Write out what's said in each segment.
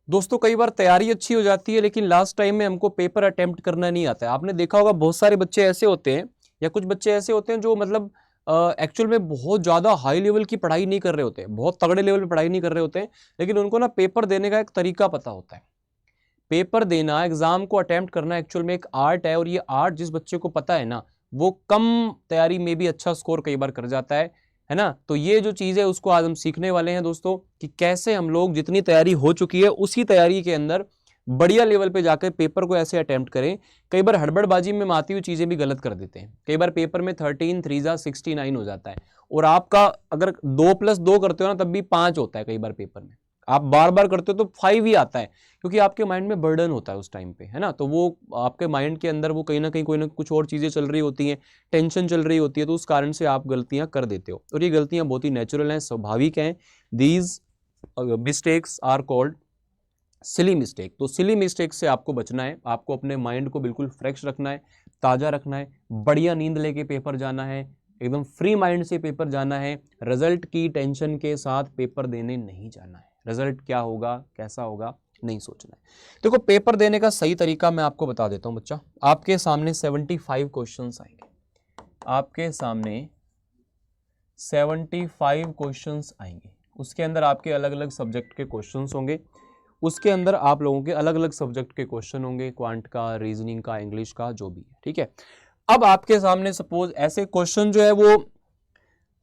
दोस्तों कई बार तैयारी अच्छी हो जाती है लेकिन लास्ट टाइम में हमको पेपर अटेम्प्ट करना नहीं आता है। आपने देखा होगा बहुत सारे बच्चे ऐसे होते हैं या कुछ बच्चे ऐसे होते हैं जो मतलब एक्चुअल में बहुत ज्यादा हाई लेवल की पढ़ाई नहीं कर रहे होते हैं, बहुत तगड़े लेवल पे पढ़ाई नहीं कर रहे होते हैं, लेकिन उनको ना पेपर देने का एक तरीका पता होता है। पेपर देना, एग्जाम को अटेम्प्ट करना एक्चुअल में एक आर्ट है, और ये आर्ट जिस बच्चे को पता है ना, वो कम तैयारी में भी अच्छा स्कोर कई बार कर जाता है ना। तो ये जो चीज है उसको आज हम सीखने वाले हैं दोस्तों, कि कैसे हम लोग जितनी तैयारी हो चुकी है उसी तैयारी के अंदर बढ़िया लेवल पे जाकर पेपर को ऐसे अटेम्प्ट करें। कई बार हड़बड़बाजी में आती हुई चीजें भी गलत कर देते हैं। कई बार पेपर में 13 3 69 हो जाता है, और आपका अगर 2+2 करते हो ना तब भी 5 होता है कई बार पेपर में। आप बार बार करते हो तो 5 ही आता है, क्योंकि आपके माइंड में बर्डन होता है उस टाइम पे, है ना। तो वो आपके माइंड के अंदर वो कहीं ना कहीं कोई ना कुछ और चीजें चल रही होती हैं, टेंशन चल रही होती है, तो उस कारण से आप गलतियां कर देते हो, और ये गलतियां बहुत ही नेचुरल हैं, स्वाभाविक हैं। These mistakes are called silly mistake. तो सिली मिस्टेक से आपको बचना है, आपको अपने माइंड को बिल्कुल फ्रेश रखना है, ताजा रखना है, बढ़िया नींद लेके पेपर जाना है, एकदम फ्री माइंड से पेपर जाना है, रिजल्ट की टेंशन के साथ पेपर देने नहीं जाना है। रिजल्ट क्या होगा कैसा होगा नहीं सोचना है। देखो पेपर देने का सही तरीका मैं आपको बता देता हूं बच्चा। आपके सामने 75 क्वेश्चंस आएंगे, आपके सामने 75 क्वेश्चंस आएंगे। उसके अंदर आपके अलग अलग सब्जेक्ट के क्वेश्चंस होंगे, उसके अंदर आप लोगों के अलग अलग सब्जेक्ट के क्वेश्चन होंगे, क्वांट का, रीजनिंग का, इंग्लिश का, जो भी है, ठीक है। अब आपके सामने सपोज ऐसे क्वेश्चन जो है वो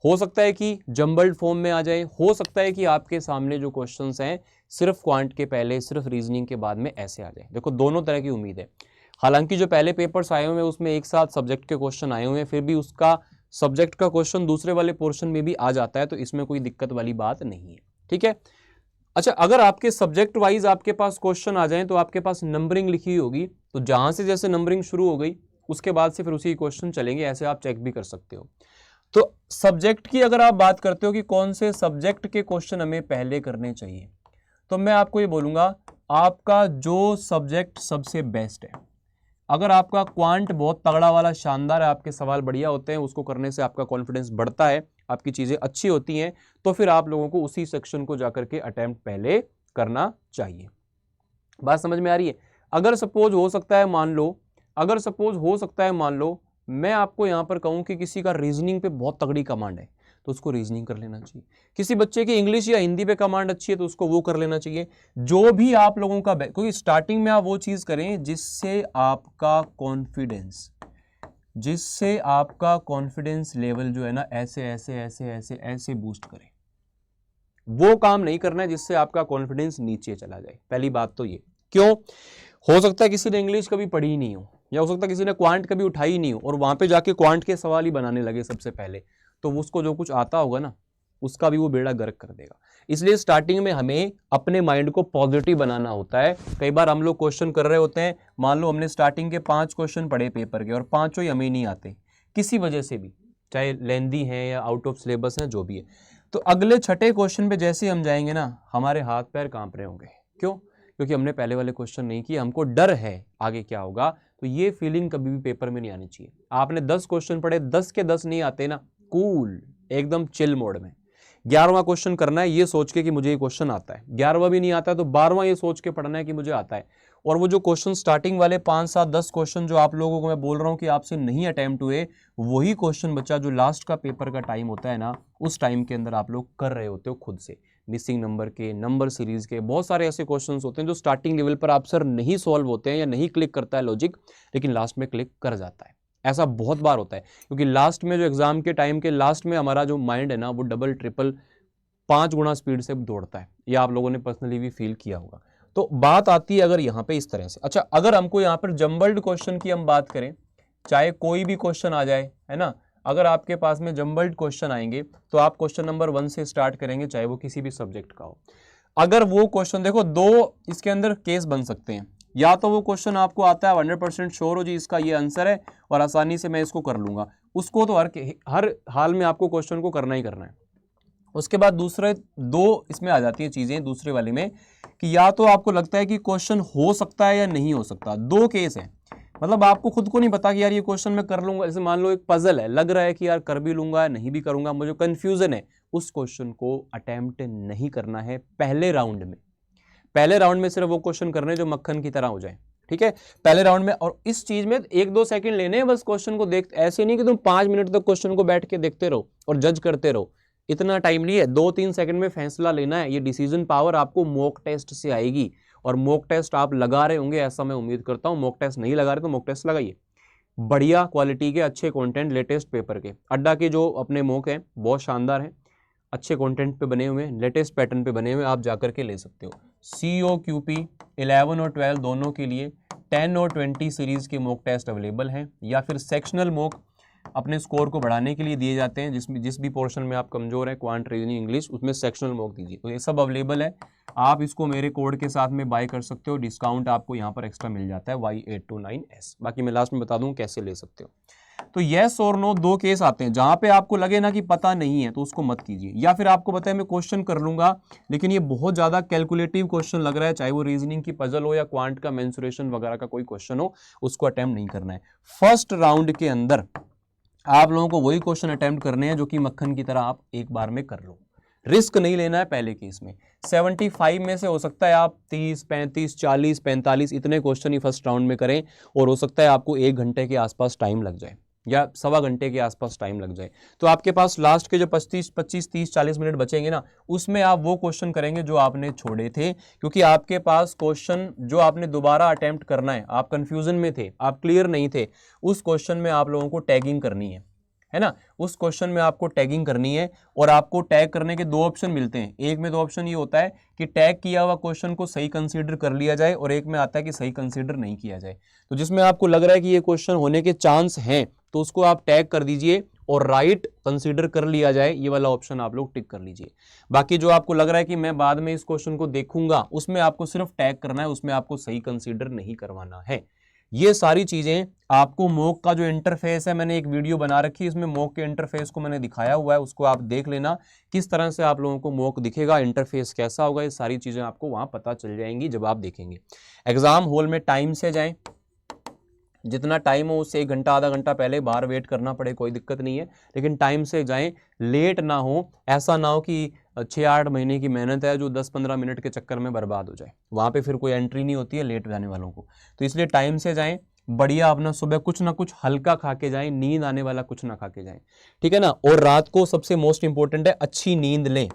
हो सकता है कि जंबल्ड फॉर्म में आ जाए, हो सकता है कि आपके सामने जो क्वेश्चंस हैं सिर्फ क्वांट के पहले, सिर्फ रीजनिंग के बाद में ऐसे आ जाए। देखो दोनों तरह की उम्मीद है। हालांकि जो पहले पेपर्स आए हुए हैं उसमें एक साथ सब्जेक्ट के क्वेश्चन आए हुए हैं, फिर भी उसका सब्जेक्ट का क्वेश्चन दूसरे वाले पोर्शन में भी आ जाता है, तो इसमें कोई दिक्कत वाली बात नहीं है, ठीक है। अच्छा, अगर आपके सब्जेक्ट वाइज आपके पास क्वेश्चन आ जाए तो आपके पास नंबरिंग लिखी होगी, तो जहां से जैसे नंबरिंग शुरू हो गई उसके बाद से फिर उसी क्वेश्चन चलेंगे, ऐसे आप चेक भी कर सकते हो। तो सब्जेक्ट की अगर आप बात करते हो कि कौन से सब्जेक्ट के क्वेश्चन हमें पहले करने चाहिए, तो मैं आपको ये बोलूंगा आपका जो सब्जेक्ट सबसे बेस्ट है, अगर आपका क्वांट बहुत तगड़ा वाला शानदार है, आपके सवाल बढ़िया होते हैं, उसको करने से आपका कॉन्फिडेंस बढ़ता है, आपकी चीजें अच्छी होती हैं, तो फिर आप लोगों को उसी सेक्शन को जाकर के अटेम्प्ट पहले करना चाहिए। बात समझ में आ रही है। अगर सपोज हो सकता है मान लो, अगर सपोज हो सकता है मान लो मैं आपको यहां पर कहूं कि किसी का रीजनिंग पे बहुत तगड़ी कमांड है, तो उसको रीजनिंग कर लेना चाहिए। किसी बच्चे की इंग्लिश या हिंदी पे कमांड अच्छी है तो उसको वो कर लेना चाहिए। जो भी आप लोगों का, क्योंकि स्टार्टिंग में आप वो चीज करें जिससे आपका कॉन्फिडेंस, जिससे आपका कॉन्फिडेंस लेवल जो है ना ऐसे ऐसे ऐसे ऐसे ऐसे बूस्ट करे। वो काम नहीं करना है जिससे आपका कॉन्फिडेंस नीचे चला जाए। पहली बात तो ये। क्यों? हो सकता है किसी ने इंग्लिश कभी पढ़ी ही नहीं हो, या हो सकता है किसी ने क्वांट कभी उठाई ही नहीं हो, और वहां पे जाके क्वांट के सवाल ही बनाने लगे सबसे पहले, तो उसको जो कुछ आता होगा ना उसका भी वो बेड़ा गर्क कर देगा। इसलिए स्टार्टिंग में हमें अपने माइंड को पॉजिटिव बनाना होता है। कई बार हम लोग क्वेश्चन कर रहे होते हैं, मान लो हमने स्टार्टिंग के 5 क्वेश्चन पढ़े पेपर के और 5 ही हमें नहीं आते किसी वजह से भी, चाहे लेंदी है या आउट ऑफ सिलेबस है, जो भी है, तो अगले छठे क्वेश्चन पे जैसे हम जाएंगे ना हमारे हाथ पैर कांप रहे होंगे। क्यों? क्योंकि हमने पहले वाले क्वेश्चन नहीं किए, हमको डर है आगे क्या होगा। तो ये फीलिंग कभी भी पेपर में नहीं आनी चाहिए। आपने 10 क्वेश्चन पढ़े, 10 के 10 नहीं आते ना, कूल, एकदम चिल मोड में 11वां क्वेश्चन करना है ये सोच के कि मुझे ये क्वेश्चन आता है। 11वां भी नहीं आता है तो 12वां ये सोच के पढ़ना है कि मुझे आता है। और वो जो क्वेश्चन स्टार्टिंग वाले 5 7 10 क्वेश्चन जो आप लोगों को मैं बोल रहा हूं कि आपसे नहीं अटेम्प्ट हुए, वही क्वेश्चन बच्चा जो लास्ट का पेपर का टाइम होता है ना, उस टाइम के अंदर आप लोग कर रहे होते हो खुद से। मिसिंग नंबर के, नंबर सीरीज के, बहुत सारे ऐसे क्वेश्चंस होते हैं जो स्टार्टिंग लेवल पर आप सर नहीं सॉल्व होते हैं या नहीं क्लिक करता है लॉजिक, लेकिन लास्ट में क्लिक कर जाता है। ऐसा बहुत बार होता है, क्योंकि लास्ट में जो एग्जाम के टाइम के लास्ट में हमारा जो माइंड है ना वो डबल ट्रिपल 5 गुना स्पीड से दौड़ता है। ये आप लोगों ने पर्सनली भी फील किया होगा। तो बात आती है अगर यहाँ पे इस तरह से। अच्छा, अगर हमको यहाँ पर जम्बल्ड क्वेश्चन की हम बात करें, चाहे कोई भी क्वेश्चन आ जाए, है ना, अगर आपके पास में जम्बल्ड क्वेश्चन आएंगे तो आप क्वेश्चन नंबर 1 से स्टार्ट करेंगे, चाहे वो किसी भी सब्जेक्ट का हो। अगर वो क्वेश्चन, देखो दो इसके अंदर केस बन सकते हैं, या तो वो क्वेश्चन आपको आता है 100% श्योर हो जी इसका ये आंसर है और आसानी से मैं इसको कर लूंगा, उसको तो हर हाल में आपको क्वेश्चन को करना ही करना है। उसके बाद दूसरे दो इसमें आ जाती हैं चीजें दूसरे वाले में, कि या तो आपको लगता है कि क्वेश्चन हो सकता है या नहीं हो सकता। दो केस है, मतलब आपको खुद को नहीं पता कि यार ये क्वेश्चन मैं कर लूंगा। जैसे मान लो एक पजल है, लग रहा है कि यार कर भी लूंगा नहीं भी करूंगा, मुझे कंफ्यूजन है, उस क्वेश्चन को अटेम्प्ट नहीं करना है पहले राउंड में। पहले राउंड में सिर्फ वो क्वेश्चन करने जो मक्खन की तरह हो जाए, ठीक है, पहले राउंड में। और इस चीज में 1-2 सेकंड लेने हैं बस क्वेश्चन को देख, ऐसे नहीं कि तुम 5 मिनट तक क्वेश्चन को बैठ के देखते रहो और जज करते रहो, इतना टाइम नहीं है। 2-3 सेकंड में फैसला लेना है। ये डिसीजन पावर आपको मॉक टेस्ट से आएगी, और मॉक टेस्ट आप लगा रहे होंगे ऐसा मैं उम्मीद करता हूं। मॉक टेस्ट नहीं लगा रहे तो मॉक टेस्ट लगाइए, बढ़िया क्वालिटी के अच्छे कंटेंट, लेटेस्ट पेपर के। अड्डा के जो अपने मॉक हैं बहुत शानदार हैं, अच्छे कंटेंट पे बने हुए हैं, लेटेस्ट पैटर्न पे बने हुए, आप जाकर के ले सकते हो। COQP 11 और 12 दोनों के लिए 10 और 20 सीरीज के मॉक टेस्ट अवेलेबल हैं, या फिर सेक्शनल मॉक अपने स्कोर को बढ़ाने के लिए दिए जाते हैं, जिस भी पोर्शन में आप कमजोर हैं, क्वांट, रीजनिंग, इंग्लिश, उसमें सेक्शनल मॉक दीजिए। तो ये सब अवेलेबल है, आप इसको मेरे कोड के साथ में बाय कर सकते हो, डिस्काउंट आपको यहाँ पर एक्स्ट्रा मिल जाता है Y829S। बाकी मैं लास्ट में बता दूं कैसे ले सकते हो। तो येस और नो 2 केस आते हैं, जहां पे आपको लगे ना कि पता नहीं है तो उसको मत कीजिए, या फिर आपको पता है मैं क्वेश्चन कर लूंगा लेकिन ये बहुत ज्यादा कैलकुलेटिव क्वेश्चन लग रहा है, चाहे वो रीजनिंग की पजल हो या क्वांट का मेंसुरेशन वगैरह का कोई क्वेश्चन हो, उसको अटेम्प्ट नहीं करना है। फर्स्ट राउंड के अंदर आप लोगों को वही क्वेश्चन अटेम्प्ट करने हैं जो कि मक्खन की तरह आप एक बार में कर लो, रिस्क नहीं लेना है। पहले केस में 75 में से हो सकता है आप 30, 35, 40, 45 इतने क्वेश्चन ही फर्स्ट राउंड में करें, और हो सकता है आपको 1 घंटे के आसपास टाइम लग जाए या 1.25 घंटे के आसपास टाइम लग जाए। तो आपके पास लास्ट के जो 25, 30, 40 मिनट बचेंगे ना, उसमें आप वो क्वेश्चन करेंगे जो आपने छोड़े थे, क्योंकि आपके पास क्वेश्चन जो आपने दोबारा अटेम्प्ट करना है, आप कंफ्यूजन में थे, आप क्लियर नहीं थे, उस क्वेश्चन में आप लोगों को टैगिंग करनी है ना, उस क्वेश्चन में आपको टैगिंग करनी है। और आपको टैग करने के 2 ऑप्शन मिलते हैं, एक में 2 ऑप्शन ये होता है कि टैग किया हुआ क्वेश्चन को सही कंसीडर कर लिया जाए, और एक में आता है कि सही कंसीडर नहीं किया जाए। तो जिसमें आपको लग रहा है कि ये क्वेश्चन होने के चांस हैं तो उसको आप टैग कर दीजिए, और राइट कंसीडर कर लिया जाए, ये वाला ऑप्शन आप लोग टिक कर लीजिए। बाकी जो आपको लग रहा है कि मैं बाद में इस क्वेश्चन को देखूंगा, उसमें आपको सिर्फ टैग करना है, उसमें आपको सही कंसीडर नहीं करवाना है। ये सारी चीजें आपको मॉक का जो इंटरफेस है, मैंने एक वीडियो बना रखी है, इसमें मॉक के इंटरफेस को मैंने दिखाया हुआ है, उसको आप देख लेना किस तरह से आप लोगों को मॉक दिखेगा, इंटरफेस कैसा होगा, ये सारी चीजें आपको वहां पता चल जाएंगी जब आप देखेंगे। एग्जाम हॉल में टाइम से जाएं, जितना टाइम हो उससे 1 घंटा आधा घंटा पहले बाहर वेट करना पड़े कोई दिक्कत नहीं है, लेकिन टाइम से जाएं, लेट ना हो। ऐसा ना हो कि 6-8 महीने की मेहनत है जो 10-15 मिनट के चक्कर में बर्बाद हो जाए, वहाँ पे फिर कोई एंट्री नहीं होती है लेट जाने वालों को। तो इसलिए टाइम से जाएं, बढ़िया अपना सुबह कुछ ना कुछ हल्का खा के जाएं, नींद आने वाला कुछ ना खा के जाएं, ठीक है ना। और रात को सबसे मोस्ट इंपॉर्टेंट है अच्छी नींद लें,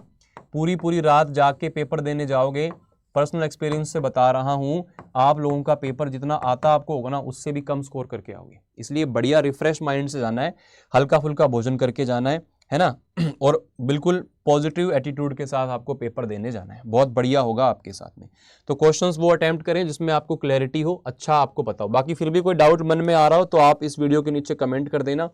पूरी रात जाग के पेपर देने जाओगे, पर्सनल एक्सपीरियंस से बता रहा हूं, आप लोगों का पेपर जितना आता आपको होगा ना, उससे भी कम स्कोर करके आओगे। इसलिए बढ़िया रिफ्रेश माइंड से जाना है, हल्का फुल्का भोजन करके जाना है ना, और बिल्कुल पॉजिटिव एटीट्यूड के साथ आपको पेपर देने जाना है, बहुत बढ़िया होगा आपके साथ में। तो क्वेश्चंस वो अटेम्प्ट करें जिसमें आपको क्लैरिटी हो, अच्छा आपको पता हो। बाकी फिर भी कोई डाउट मन में आ रहा हो तो आप इस वीडियो के नीचे कमेंट कर देना,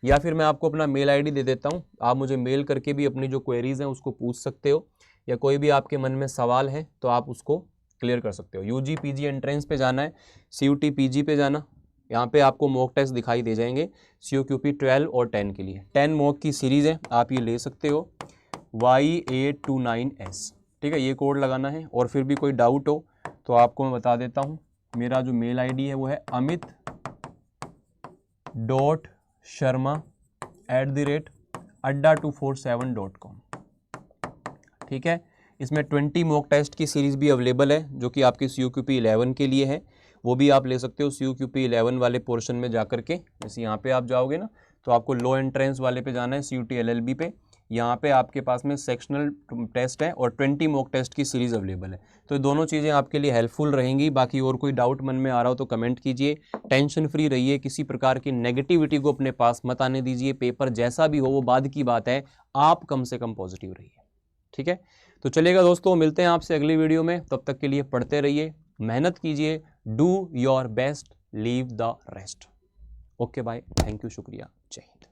या फिर मैं आपको अपना मेल ID दे देता हूँ, आप मुझे मेल करके भी अपनी जो क्वेरीज हैं उसको पूछ सकते हो, या कोई भी आपके मन में सवाल है तो आप उसको क्लियर कर सकते हो। UG PG एंट्रेंस पे जाना है, CUT PG पे जाना, यहाँ पे आपको मॉक टेस्ट दिखाई दे जाएंगे COQP 12 और 10 के लिए। 10 मॉक की सीरीज है, आप ये ले सकते हो Y829S, ठीक है, ये कोड लगाना है। और फिर भी कोई डाउट हो तो आपको मैं बता देता हूँ, मेरा जो मेल ID है वो है amit.sharma@adda247.com, ठीक है। इसमें 20 मॉक टेस्ट की सीरीज भी अवेलेबल है जो कि आपके COQP 11 के लिए है, वो भी आप ले सकते हो। COQP 11 वाले पोर्शन में जाकर के, जैसे यहाँ पे आप जाओगे ना तो आपको लो एंट्रेंस वाले पे जाना है, CUT LLB पे, यहाँ पे आपके पास में सेक्शनल टेस्ट है और 20 मॉक टेस्ट की सीरीज अवेलेबल है। तो दोनों चीज़ें आपके लिए हेल्पफुल रहेंगी। बाकी और कोई डाउट मन में आ रहा हो तो कमेंट कीजिए, टेंशन फ्री रहिए, किसी प्रकार की नेगेटिविटी को अपने पास मत आने दीजिए। पेपर जैसा भी हो वो बाद की बात है, आप कम से कम पॉजिटिव रहिए, ठीक है। तो चलेगा दोस्तों, मिलते हैं आपसे अगली वीडियो में, तब तक के लिए पढ़ते रहिए, मेहनत कीजिए, do your best, leave the rest. Okay bye, thank you, शुक्रिया, जय हिंद।